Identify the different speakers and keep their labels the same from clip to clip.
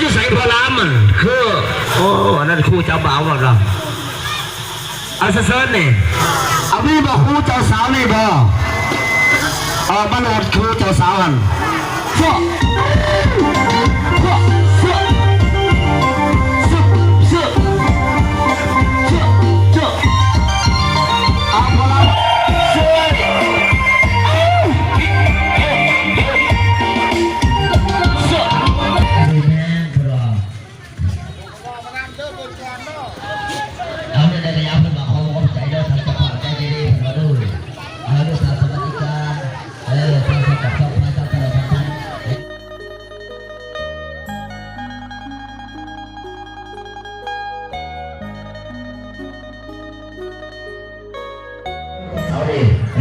Speaker 1: จะใส่พลามันคือโอ้นั่นครูเจ้าบ่าวว่าเราเอาเซิร์ฟนี่เอาพี่บอกครูเจ้าสาวนี่บอกบ้านอดครูเจ้าสาวกันชั่ว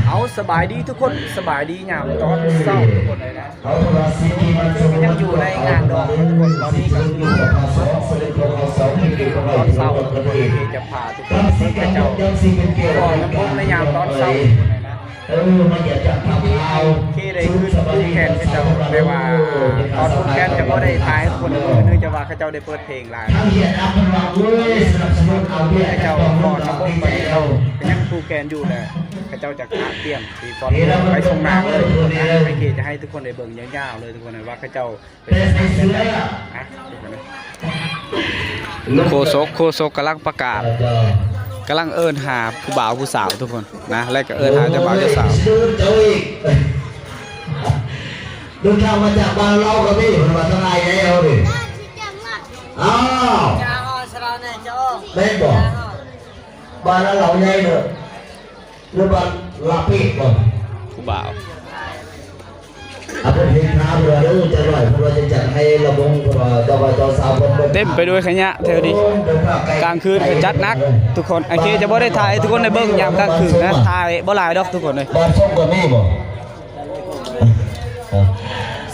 Speaker 2: เอาสบายดีทุกคนสบายดีงามตอนเศร้าทุกคนเลยนะยังอยู่ในงานดองทุกคนตอนนี้ก็อยู่ตอนเศร้าที่จะพาทุกคนไปเจ้าก่อนน้ำพุในยามตอนเศร้าที่ได้ขึ้นผู้แคนเจ้าไม่ว่าตอนผู้แคนจะก็ได้ท้ายคนนึงจะว่าเขาเจ้าได้เปิดเพลงหลายเจ้าก่อนน้ำพุไปเจ้ายังผู้แคนอยู่เลยเจ้าจากเตรียมตีฟอนไปส่งนางเลยไม่เกจะให้ทุกคนได้เบิ่งยาวๆเลยทุกคนเลยว่าเจ้าเป็นโคโซกกำลังประกาศกำลังเอิญหาผู้บ่าวผู้สาวทุกคนนะและก็เอิญหาเจ้าบ่าวเจ้าสาว
Speaker 1: ดูข่าวมาจากบ้านเราก็พี่มันมาทำไงแล้วดิอ้าวแม่บอกบ้านเราใหญ่เลยหรือบ้านลาปิดบ่
Speaker 2: ผู้บ่าว
Speaker 1: เอาเป็นเพลงน้ำเรือแล้วจะอร่อยเพราะเราจะจัดให้ระบงเจ้าสาว
Speaker 2: เต็มไปด้วยขยะเท่านี้กลางคืนจัดนักทุกคนไอเคจะบ่ได้ถ่ายทุกคนในเบิ้งยามกลางคืนนะถ่ายบ่หลายดอกทุกคนเลย
Speaker 1: บ้านส้มกับแม่บ่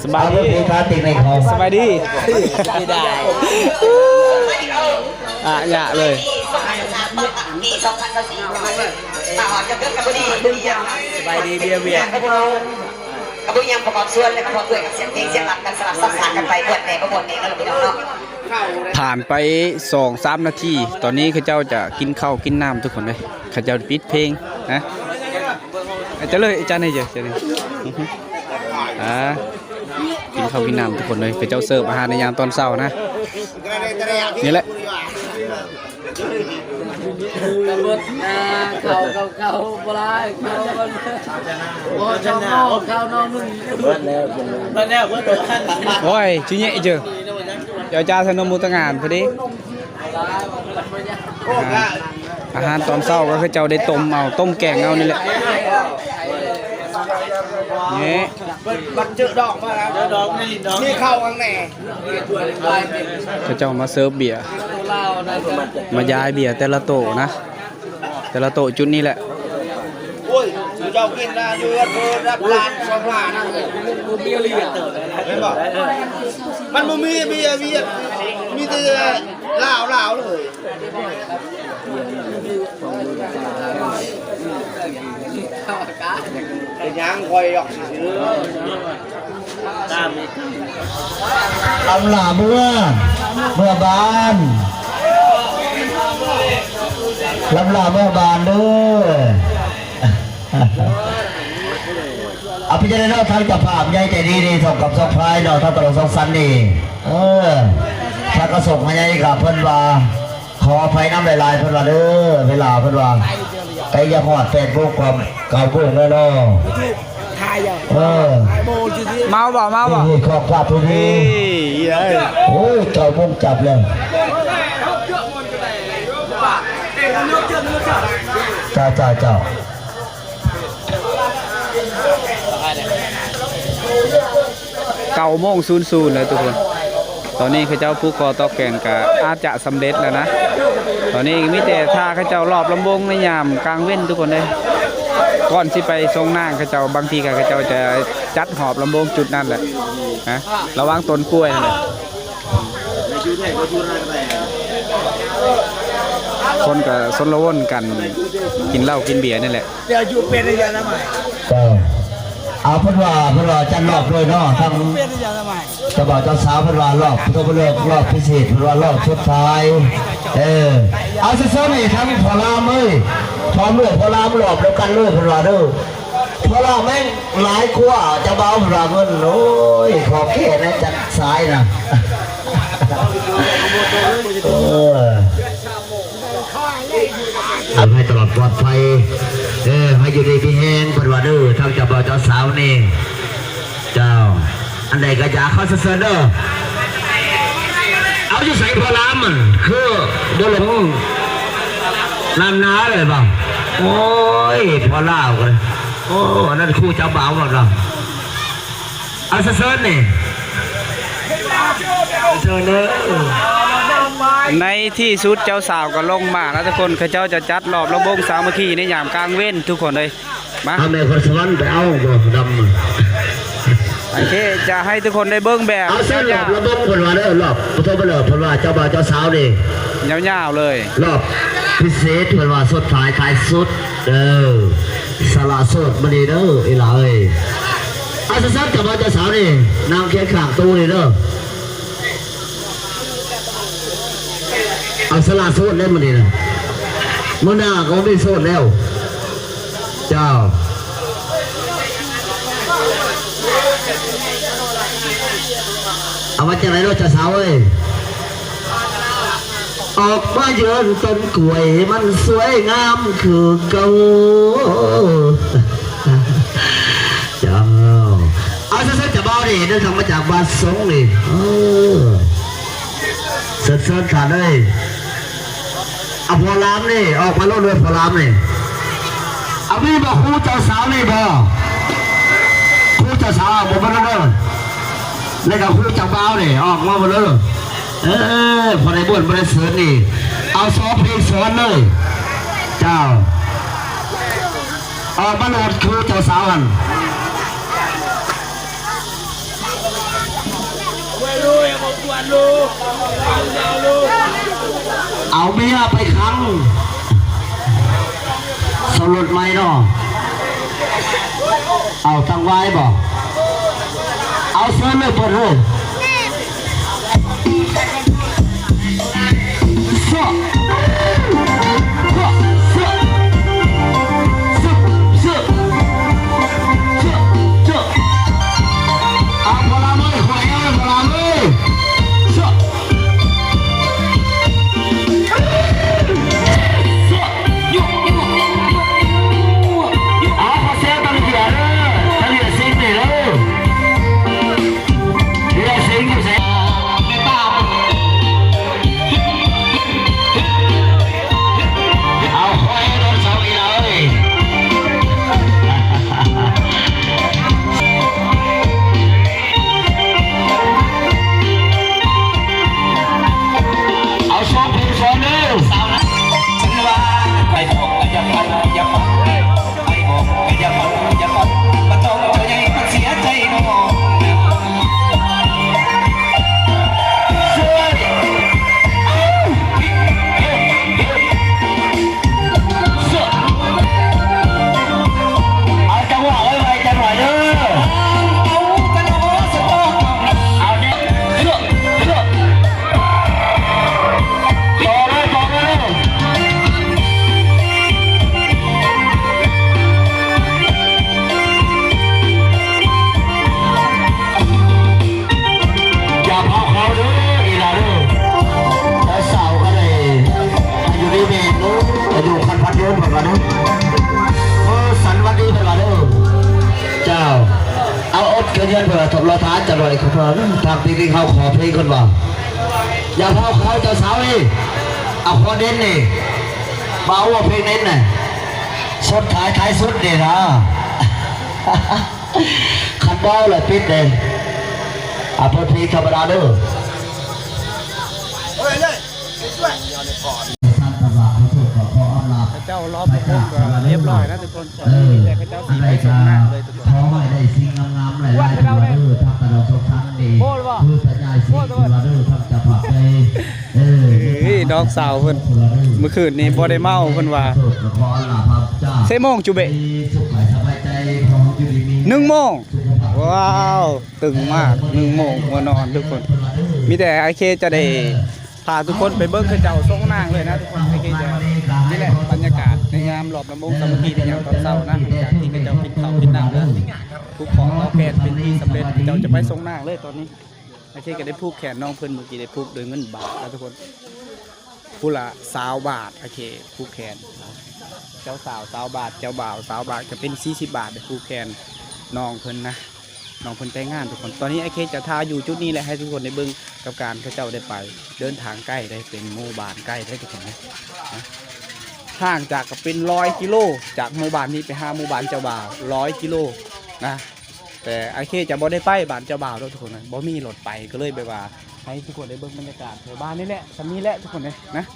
Speaker 2: สบายดีสบายดีไม่ได้หยะเลยสบายดีเบียร์
Speaker 3: กระบุยังประกอบส่วนและประกอบด้วยกับเสียงเพลงเสียงหลักกันสลับซับซ้อนกันไปบทไหนก็บทนี้แล้วพี่น้องเนาะ
Speaker 2: ผ่านไป 2-3 นาทีตอนนี้ข้าเจ้าจะกินข้าวกินน้ำทุกคนเลยข้าเจ้าปิดเพลงนะจะเลยอาจารย์ให้เยอะจะเลยกินข้าวกินน้ำทุกคนเลยข้าเจ้าเสิร์ฟอาหารในยามตอนเช้านะนี่แหละ
Speaker 4: กระเบิดเขาปลายเขาบ่ชอบเขาน้องมึงเบิดแล้ว
Speaker 2: โอ้ยชิ้นใหญ่เจอเดี๋ยวจ้าสนมมุตงานพอดีอาหารตอนเช้าก็คือเจ้าได้ต้มแกงเอานี่แหละนี่
Speaker 4: บัดเจอดอกมาแล้วดอกนี่เข้าข้างใน
Speaker 2: เขาเจ้ามาเสิร์ฟเบียร์มาย้ายเบียร์แต่ละโต๊ะนะแต่ละโต๊ะจุดนี้แหละ
Speaker 4: โอ้ยเจ้ากินนะอยู่กับเธอรับร้านสองร้านนะเบียร์เรียนเติร์ดเลยนะมันบ่มีเบียร์มีแต่เหล้าเลยยังคอยออกซื้อตาม
Speaker 1: ลำหลาเมื่อบานลำหลาเมื่อบานด้วยเอาพิจารณาทางจับภาพใหญ่ใจดีส่งกับส่งพายเนาะถ้าตลอดส่งสันนี่ถ้าก็ส่งมาใหญ่กับเพิ่นว่าขออภัยน้ำลายเพิ่นว่าเด้อเวลาเพิ่นว่าไปยาหอด8 โมงความ9 โมงแล้วเนาะ
Speaker 2: เมาบ่
Speaker 1: ขอบคุณทุกทีโอ้ย9 โมงจับเลยเจ้า
Speaker 2: 9:00เลยทุกคนตอนนี้ข้าเจ้าผู้ก่อตอกแกงก็อาจจะสำเร็จแล้วนะตอนนี้มีแต่ถ้าข้าเจ้ารอบลำวงในยามกลางเว้นทุกคนเลยก่อนที่ไปทรงนางข้าเจ้าบางทีข้าเจ้าจะจัดหอบลำวงจุดนั่นแหละนะระวังต้นกล้วยนั่นแหละคนกับสนละวนกันกินเหล้ากินเบียร์นี่แหละ
Speaker 4: เดี๋ยวอยู่เป็นอะไรนะใหม่
Speaker 1: เอา เอาเพิ่นว่าจันรอบด้วยเนาะทั้งเจ้าบ่าวเจ้าสาวเพิ่นว่ารอบเพิ่นก็เลิกรอบพิเศษเพิ่นว่ารอบสุดท้ายเอาซะๆนี่ทั้งพอลามเอ้ยพร้อมเลยพอลามรอบแล้วกันเลยเพิ่นว่าเด้อพอลามแม่งหลายกว่าเจ้าบ่าวเพิ่นว่าเงินโอ้ยขอแค่นะจัดสายนะทำให้ตลอดปลอดภัยให้อยู่ดีพี่แห้งเพิ่นว่าเด้อทั้งเจ้าบ่าวเจ้าสาวนี่เจ้าอันใดก็อยากเข้าเสนอเด้อเอาอยู่ใส่พอลามมันคือบ่หลงลำน้าเลยบ่โอ้ยพอลาวเลยโอ้นั่นคู่เจ้าบ่าวหมดแล้วเอาเสนนี่เสนอ
Speaker 2: ในที่สุดเจ้าสาวก็ลงมาแล้วทุกคนเขาเจ้าจะจัดรอบระบงสามัคคีในยามกลางเว้นทุกคนเลยมา
Speaker 1: เอาแม่คนสวรรค์ไปเอาบ่ดำ
Speaker 2: โอเคจะให้ทุกคนได้เบิ้งแบบ
Speaker 1: เอาเส้นรอบระบบคนว่าเด้อรอบพุทธบริษัทคนว่าเจ้าบ่าวเจ้าสาวนี่
Speaker 2: ยาวๆเลย
Speaker 1: รอบพิเศษคนว่าสดท้ายขายสุดสละสดมาดีเด้ออีหลาเอ้ยเอาสั้นๆเจ้าบ่าวเจ้าสาวนี่นางเคียงข้างตู้นี่เด้อเอาสละสดเล่นมาดีนะมื่อหน้าก็ไม่สดแล้วเจ้าเอามาจากไหนรถจะสาวเอ้ยออกมาเยือนต้นกล้วยมันสวยงามคือเก่าเจ้าเอาเส้นๆจะเบาดิเดินทางมาจากบ้านสงนี่เส้นๆขาดเลยเอาพอลามนี่ออกมาโลดเลยพอลามนี่เอาพี่บอกคู่เจ้าสาวนี่บอกคู่เจ้าสาวบอกมาแล้วเด้อแล้วก็คู่เจ้าบ่าวนี่ออกมาหมดเลยพอในบ้านพอในเสือนี่เอาซอเพลงสอนเลยเจ้าออกมาโหลดคู่เจ้าสาวกันเอาเมียไปขังสลดไหมเนาะเอาตั้งไว้บอกเอาเสื้อเลยเปิดเลยเสื้อเอาพลาไม่หอยเอาพลาไม่เพื่อถกรอท้าจะลอยเขาพอทางปีนี้เขาขอเพลงคนว่าอย่าพาเขาเจ้าสาวนี่เอาคอเด่นนี่เบาว่าเพลงเน้นน่ะสุดท้ายสุดเนี่ยนะขันเบาเลยปิดเลยเอาเพลงธรรมดาเด้อ
Speaker 2: เจ้ารอบระบงก็เรียบร้อยนะทุกคนแต่เจ้าสีไปสองหน้าเลยทุกคน
Speaker 1: เขาไม่ได้สิ่งงามๆหลายๆตัวเด้อทำตลอดทุกครั้งดีคือสัญญาสิ่งตัวเด้อทำจะผักไป
Speaker 2: น้องสาวเพิ่นเมื่อคืนนี้บ่ได้เมาเพิ่นว่าเซโมงจุเบะ
Speaker 1: สุขสบายใจพร้อมอยู่ดีมี
Speaker 2: 1 โมงว้าวตึงมาก1 โมงหัวนอนทุกคน มีแต่ไอเคจะได้พาทุกคนไปเบิ้งเขาเจ้าทรงนางเลยนะทุกคนไอเคจะนี่แหละบรรยากาศในยามรอบลำวงสามัคคีในยามตอนเช้านะจากที่เขาเจ้ากินข้าวกินน้ำแล้วทุกของเราแพทย์เป็นที่สำเร็จเขาเจ้าจะไปทรงนางเลยตอนนี้ไอเคก็ได้ผูกแขนน้องเพิ่นเมื่อกี้ได้ผูกด้วยเงินบาทนะทุกคนผู้ละ20 บาทโอเคผูกแขนเจ้าสาว20 บาทเจ้าบ่าว20 บาทจะเป็น40 บาทได้ผูกแขนน้องเพิ่นนะน้องเพิ่นไปงานทุกคนตอนนี้ไอเคจะทาอยู่จุดนี้แหละให้ทุกคนได้เบิ่งกับการเขาเจ้าได้ไปเดินทางใกล้ได้เป็นหมู่บ้านใกล้ได้ทุกคนนะห่างจากก็เป็น100 กิโลจากหมู่บ้านนี้ไปหาหมู่บ้านเจ้าบ่าว100 กิโลนะแต่ไอเคจะบ่ได้ไปบ้านเจ้าบ่าวแล้วทุกคนนะบ่มีรถไปก็เลยแบบว่าให้ทุกคนได้เบิ่งบรรยากาศแถวบ้านนี่แหละชั้นนี้แหละทุกคนนะ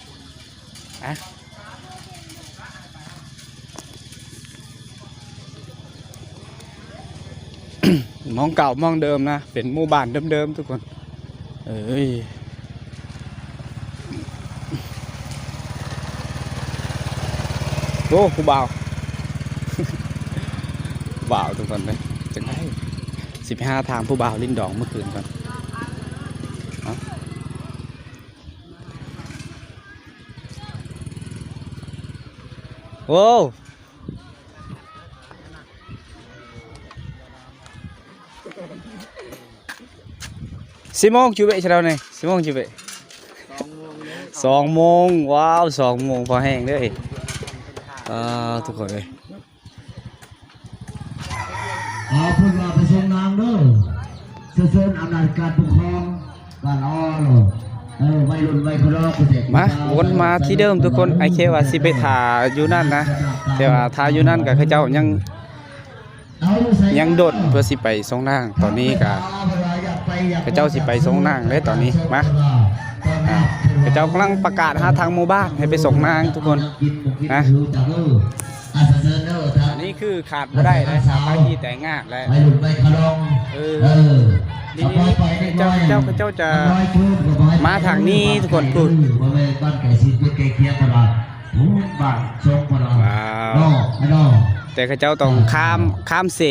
Speaker 2: มองเก่ามองเดิมนะเป็นหมู่บ้านเดิมๆทุกคนเอ้ยโอ้ผู้บ่าว บ่าวทุกคนเลยจังไง15 ทางผู้บ่าวลิ้นดองเมื่อคืนก่อนโอ้10 โมงจูเบะเช้าเนี่ย10 โมงจูเบะ2 โมงว้าว2 โมงพอแห้งเลยทุกคนเลย
Speaker 1: เอาพวกเราไปส่งนางเด้อเชิญอำนาจการปกครองบ้านอ้อเลยวัยรุ่นวัยครอบเด็ก
Speaker 2: มาวนมาที่เดิมทุกคนไอเคว่าสิไปถ่าอยู่นั่นนะแต่ว่าถ่าอยู่นั่นกับเขาเจ้ายังโดดเพื่อสิไปส่งนางตอนนี้กับเขาเจ้าสิไปส่งนางเลยตอนนี้มาเขาเจ้ากำลังประกาศหาทางหมู่บ้านให้ไปส่งนางทุกคนนะอันนี้คือขาดไม่ได้นะสามารถที่แต่งงานแล้วนี่เจ้าจะมาทางนี้ทุกคนพูดว้าวแต่เขาเจ้าต้องข้ามเส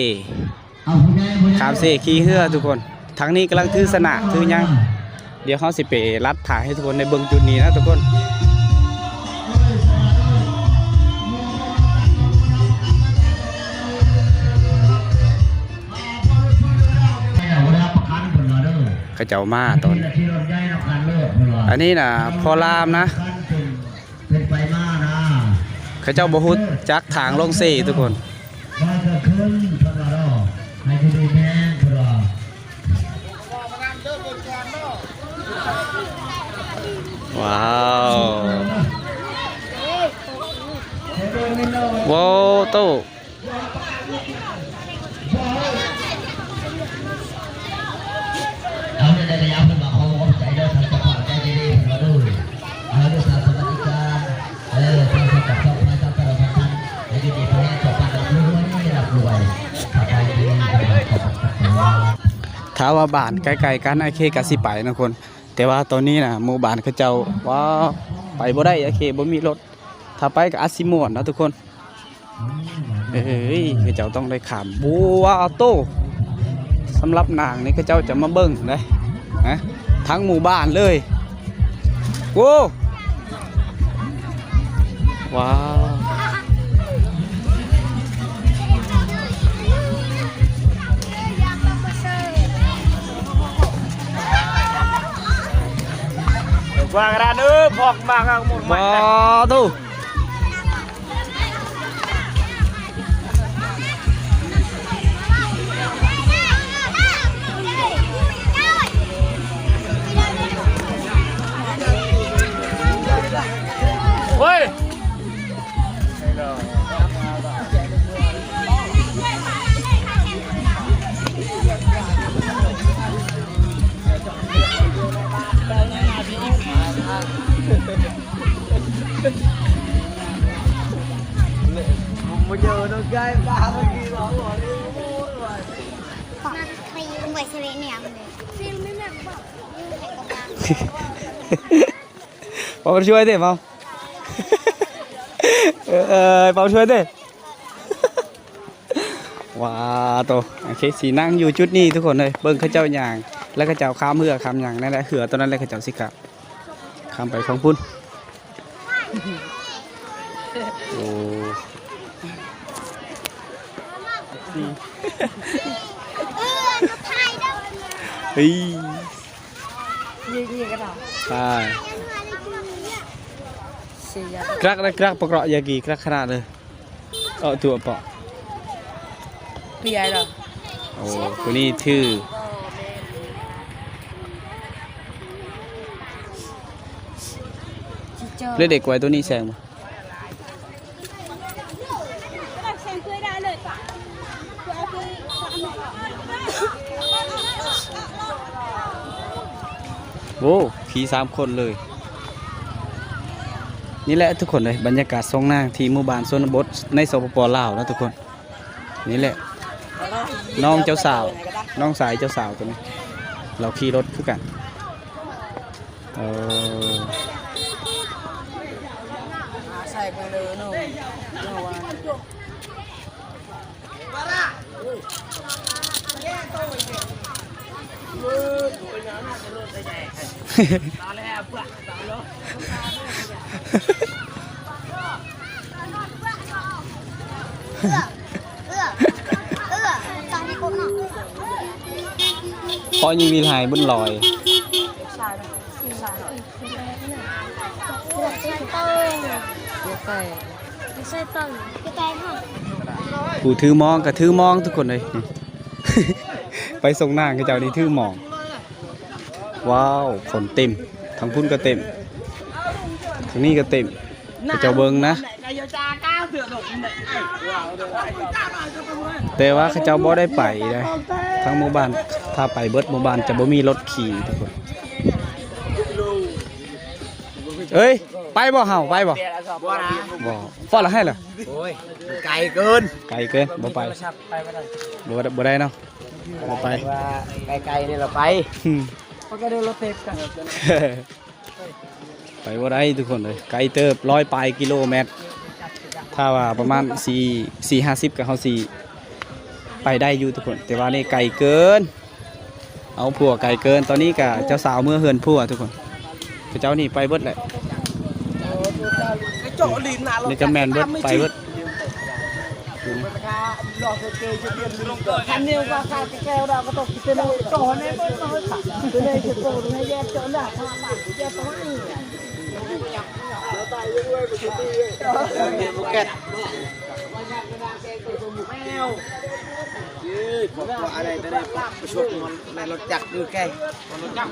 Speaker 2: ขี้เหือทุกคนทางนี้กำลังถือสนะถือยังเดี๋ยวเขาสิไปรัดถ่ายให้ทุกคนในเบื้องจุดนี้นะทุกคนเขาเจ้ามาตอนอันนี้นะพอรามนะเขาเจ้าบ่ฮู้จักทางลงเซ่ทุกคนว้าวว้าวโตถ้าว่าบ้านใกล้ๆกันไอเคกะสิไปนะคนแต่ว่าตอนนี้นะหมู่บ้านเขาเจ้าว่าไปบ่ได้ไอเคบ่มีรถถ้าไปก็อาจสิม่วนนะทุกคนเขาเจ้าต้องได้ข้ามบัวโตสำหรับนางนี่เขาเจ้าจะมาเบิ่งเลยนะทั้งหมู่บ้านเลยโว้ว้าว
Speaker 4: วางร้านพอกมากหมดมา
Speaker 2: ตู้
Speaker 4: เฮ้ยมาเจอน้องไก่ปลาเมื่อกี้เราบอกเลย
Speaker 5: ไปยืมไว้เซเว่นเนี่ยมันเลยฟิลไม่แม่บอก
Speaker 2: เปาช่วยดิเปาเปาช่วยดิ ว้าโตโอเคสีนั่งอยู่จุดนี้ทุกคนเลยเบิ่งเขาเจ้าย่างแล้วเขาเจ้าข้ามเหือข้ามย่างนั่นแหละเหือตัวนั้นแหละเขาเจ้าสิกลับข้ามไปของพุ่นโอ้เฮ้ยใช่กรักได้กรักประกอบยากีกรักขนาดเลยตัวเปาะพี่ใหญ่เหรอโอ้คนนี้ชื่อเลือดเด็กไว้ตัวนี้แซงมาโอ้ผี3 คนเลยนี่แหละทุกคนเลยบรรยากาศทรงนางที่หมู่บ้านชนบทในสปป.ลาวนะทุกคนนี่แหละน้องเจ้าสาวน้องสายเจ้าสาวตัวนี้เราขี่รถคือกันใส่ไปเลยโน่พอยังมีลายบนลอยผู้ถือมองกับถือมองทุกคนเลย ไปส่งนางกับเจ้านี่ถือมองว้าวคนเต็มทั้งพุ่นก็เต็มทั้งนี้ก็เต็มเจ้าเบิงนะแต่ว่าเขาเจ้าบ่ได้ไปเลยทั้งหมู่บ้านถ้าไปเบิดหมู่บ้านจะบ่มีรถขี่ทุกคนเอ้ยไปบ่เห่าไปบ่บ่ฟ้าละให้เหรอโอ้ยไกลเกินบ่ไปบ่ได้เนาะบ่ไปไกลๆนี่เราไปก็ได้รถเต็มกันไปบ่ได้ทุกคนเลยไกลเติบ100 ปลายกิโลเมตรถ้าว่าประมาณ4-50กับเฮา4ไปได้อยู่ทุกคนแต่ว่านี่ไกลเกินเอาผัวไกลเกินตอนนี้กับเจ้าสาวเมื่อเฮือนผัวทุกคนเจ้านี่ไปเบิดแหละนี่ก็แมนเบิดไปเบิด
Speaker 6: Anh yêu qua cái keo đó có tục cái này tròn này mới nói thật cái này thì cô nó hay dẹp chỗ nào hoa bản dẹp có ai
Speaker 4: ở đây tới đây suốt này nó chặt được cây nó chặt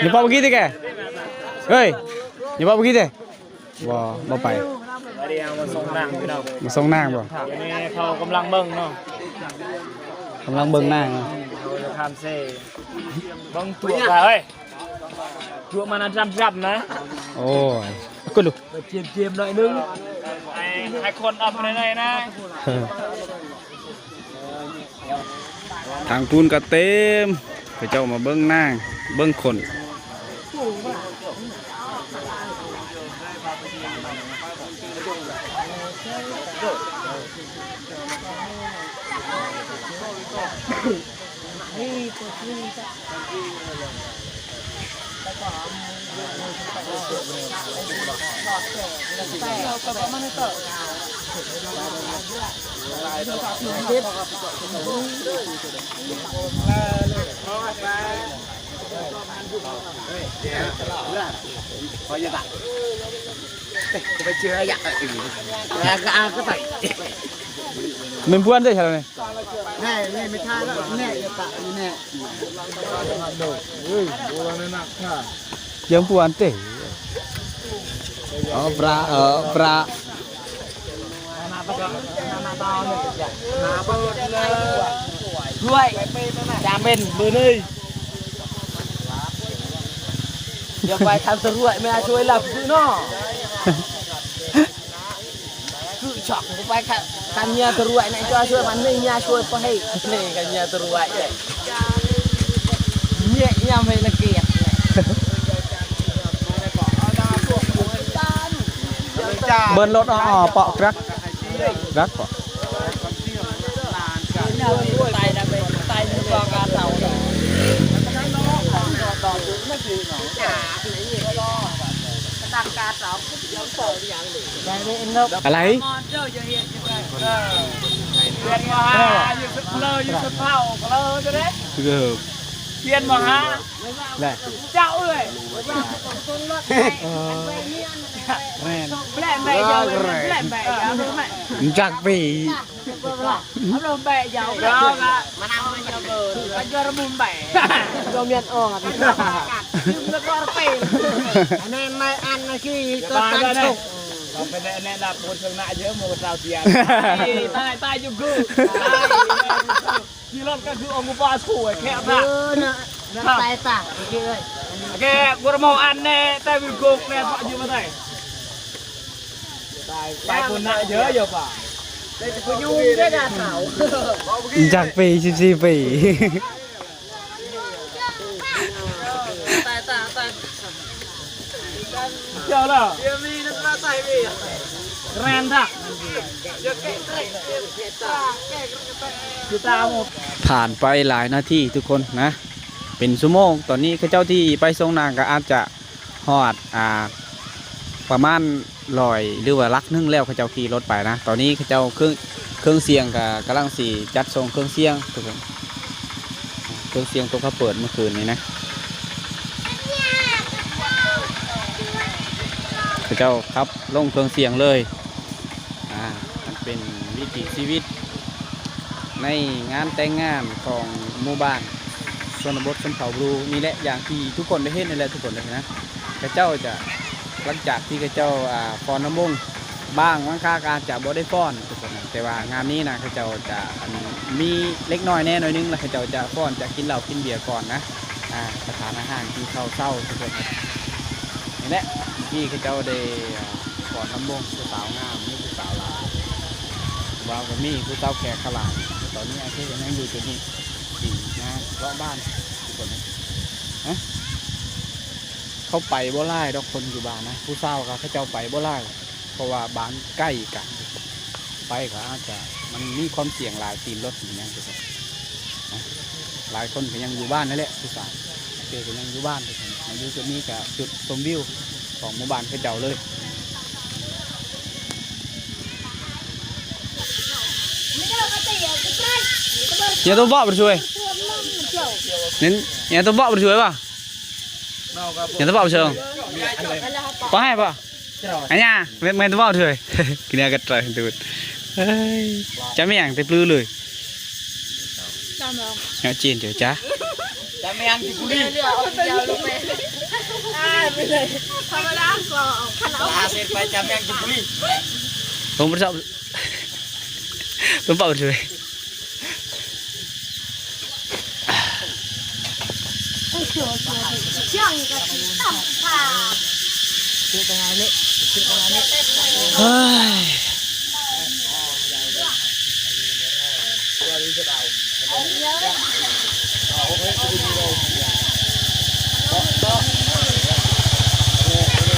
Speaker 2: นี่ป้าเมื่อกี้ที่แกเฮ้ยนี่ป้าเมื่อกี้ที่บ่ไป
Speaker 7: เดี๋ยวมาส่งนางพี่น้อง
Speaker 2: มาส่งนางบ่
Speaker 7: นี่เขากำลังเบิ่งเนาะ
Speaker 2: กำลังเบิ่งนาง
Speaker 7: เขาจะทำเซ่เบิ่งตัวไปเฮ้ยตัวมันจับนะ
Speaker 2: โอ้ยกูดู
Speaker 7: เจียมหน่อยนึงให้คนอัพหน่อยนะ
Speaker 2: ทางปูนก็เต็มไปเจ้ามาเบิ่งนางเบิ่งคน
Speaker 4: ไปเจออยากแล้วก็ใส่
Speaker 2: มันบ้วนได้ใช่ไหม
Speaker 4: แน่ไม่ท่าแล้วแน่จะตะแน่
Speaker 2: ยังบ้วนเตะปลาปลา
Speaker 7: ด้วยจามเป็นมือนี่เดี๋ยวไปทำสรวยไม่ช่วยหลับซื้อเนาะคือช็อกไปกันเนียสรวยนี่ช่วยมันนี่เนียช่วยไปให้นี่กันเนียสรวยเนี่ยยังไม่ละเกียด
Speaker 2: เบิ้ลรถอ๋อเปาะรักเปาะ
Speaker 7: ตายในกองการเต่า
Speaker 2: อะไร
Speaker 6: เรียนมาฮะอยู่สุดเลยอยู่สุดเท่าเลยจะได้
Speaker 2: เกือบ
Speaker 6: เรียนมาฮะ
Speaker 2: แหละ
Speaker 6: เจ้าเลย
Speaker 2: แม่น
Speaker 6: แหลมแบะยาวแหลมแบะยาวรู้ไหม
Speaker 2: จักปี
Speaker 6: เอาลงแบะยาวละมานำมันจะเบิร์นมันจะระมุนแบะ
Speaker 7: โยมเมียนอ่อน
Speaker 6: ยืมแล้วก็เปย์
Speaker 7: อันนั้นไม่อันนะคือ
Speaker 6: ตัวตั้งฉกเราเป็นแน่นับคนชนะเยอะโมดเราเตียนตายอยู่กูที่รถก็คือองค์ปาถูแค่พระ
Speaker 7: นะตายตาโอเคเลย
Speaker 6: แกบุรมองอันแน่แต่วิโกกแน่พอยืมมาได้ตายคนน่ะเยอะอยู่ป่ะ
Speaker 7: กูยุ่งได้ด่าเสา
Speaker 2: จักปี14 ปี
Speaker 7: ตายตาตาย
Speaker 6: เจ้าล่ะ
Speaker 7: เดี๋ยวมีนักล่าตายมี
Speaker 6: แรนทักคือตาหมด
Speaker 2: ผ่านไปหลายนาทีทุกคนนะ เป็นชั่วโมงตอนนี้ข้าเจ้าที่ไปทรงนางก็อาจจะฮอดประมาณ100หรือว่าลักนึงแล้วข้าเจ้าขี่รถไปนะ ตอนนี้ข้าเจ้าเครื่องเสียงก็กำลังสีจัดทรงเครื่องเสียงทุกคนเครื่องเสียงตัวเขาเปิดเมื่อคืนนี้นะข้าเจ้าครับลงเครื่องเสียงเลยมันเป็นวิถีชีวิตในงานแต่งงานของหมู่บ้านชนบทชนเผ่าบลูนี่แหละอย่างที่ทุกคนได้เห็นนี่แหละทุกคนเลยนะข้าเจ้าจะหลังจากที่ข้าเจ้าฟ้อนน้ำมงบ้างบางครั้งอาจจะบ่ได้ฟ้อนทุกคนนะแต่ว่างานนี้นะข้าเจ้าจะมีเล็กน้อยแน่หน่อยนึงแล้วข้าเจ้าจะฟ้อนจะกินเหล้ากินเบียร์ก่อนนะสถานอาหารกินข้าวเศร้าทุกคนนี่แหละที่ข้าเจ้าได้ฟ้อนน้ำมงผู้สาวงามนี่ผู้สาวลาวว่าก็มีผู้สาวแขกขลาดตอนนี้ไอ้ที่ยังอยู่จุดนี้สี่นะเลาะบ้านทุกคนนะเขาไปบ่ไล่ดอกคนอยู่บ้านนะผู้เศร้าก็เขาเจ้าไปบ่ไล่เพราะว่าบ้านใกล้กันไปก็อาจจะมันมีความเสี่ยงหลายตีนรถอย่างเงี้ยทุกคนนะหลายคนก็ยังอยู่บ้านนั่นแหละผู้สาวเด็กก็ยังอยู่บ้านทุกคนมาอยู่จุดนี้กับจุดชมวิวของหมู่บ้านเขาเจ้าเลยอย่าตัวบ่ช่วยเน้นอย่าตัวบ่ช่วยป่ะอย่าตัวบ่ช่วยป่ะให้ป่ะอันนี้ไม่ตัวบ่ช่วยกินอะไรกันเลยตูดจะไม่อย่างแต่ปลื้มเลยเงาจีนเดี๋ยวจ้า
Speaker 6: จะไม่ยังกินบุหรี่
Speaker 7: ไปเลยธรรมดาก็ขนาด
Speaker 6: ลาเสร็จไปจะไม่ยังกินบุหรี่
Speaker 2: ผมไม่ชอบตัวบ่ช่วย
Speaker 5: ช่างก็ตับผ่า
Speaker 7: คือตรงนี้คือตรงนี้
Speaker 2: เฮ้ย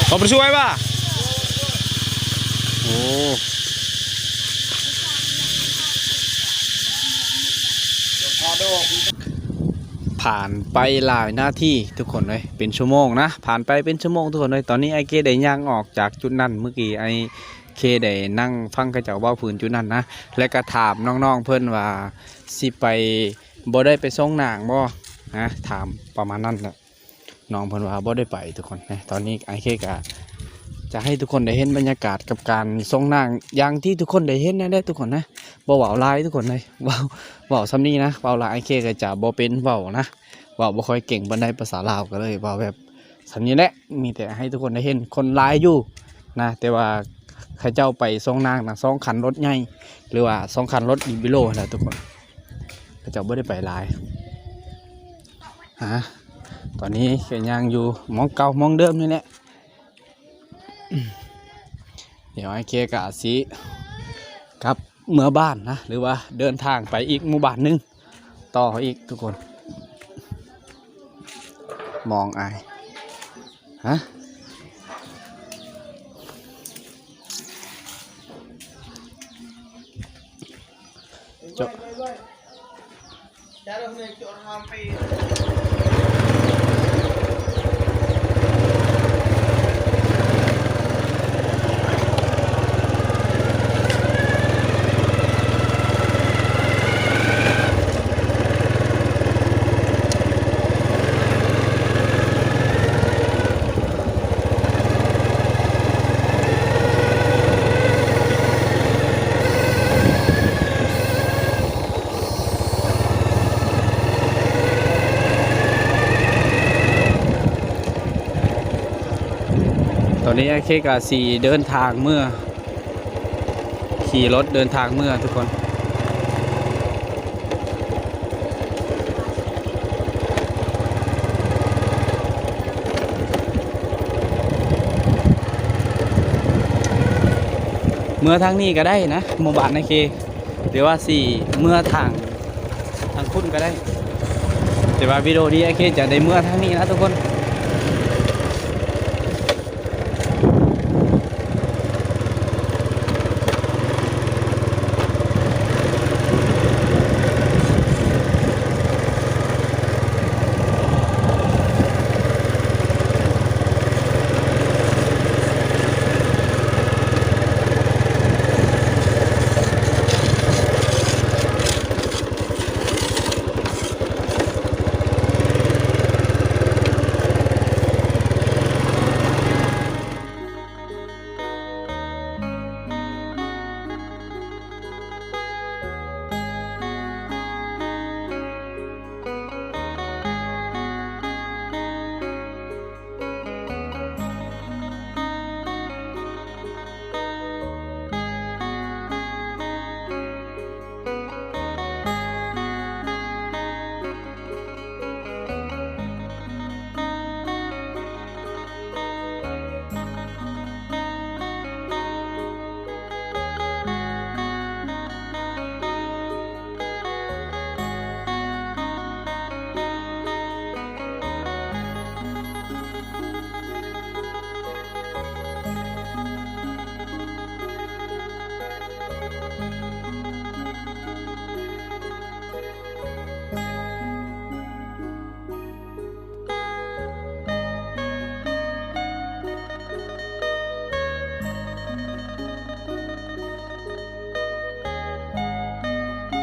Speaker 2: ขอไปช่วยป่ะโอ้ผ่านไปหลายนาทีทุกคนเลยเป็นชั่วโมงนะผ่านไปเป็นชั่วโมงทุกคนเลยตอนนี้ไอเคได้ย่างออกจากจุดนั้นเมื่อกี้ไอเคได้นั่งฟังกระเจ้าเบ้าผืนจุดนั้นนะและก็ถามน้องๆเพื่อนว่าสิไปบ่ได้ไปส่งนางบ่นะถามประมาณนั้นแหละน้องเพื่อนว่าบ่ได้ไปทุกคนนะตอนนี้ไอเคก็จะให้ทุกคนได้เห็นบรรยากาศกับการส่งนางอย่างที่ทุกคนได้เห็นนะได้ทุกคนนะบ่เว้าลายทุกคนเลยเว้าซ้ำนี้นะเว้าลายไอเคก็จะบ่เป็นเว้านะเว้าบ่ค่อยเก่งปานใดภาษาลาวก็เลยเว้าแบบซ้ำนี้แหละมีแต่ให้ทุกคนได้เห็นคนหลายอยู่นะแต่ว่าข้าเจ้าไปส่งนางนะ2 คันรถใหญ่หรือว่า2 คันรถอีบิโลแหละทุกคนข้าเจ้าบ่ได้ไปหลายตอนนี้ก็ยังอยู่มองเก่ามองเดิมนี่แหละเดี๋ยวไอ้เคกะสิครับเมื่อบ้านนะหรือว่าเดินทางไปอีกหมู่บ้านหนึงต่ออีกทุกคนมองไอ้ ตอนนี้ไอ้เคกาสีเดินทางเมื่อขี่รถเดินทางเมื่อทุกคนเมื่อทางนี้ก็ได้นะหมู่บ้านไอ้เคหรือว่าสี่เมื่อทางคุณก็ได้แต่ว่าวิดีโอนี้ไอ้เคจะได้เมื่อทางนี้นะทุกคน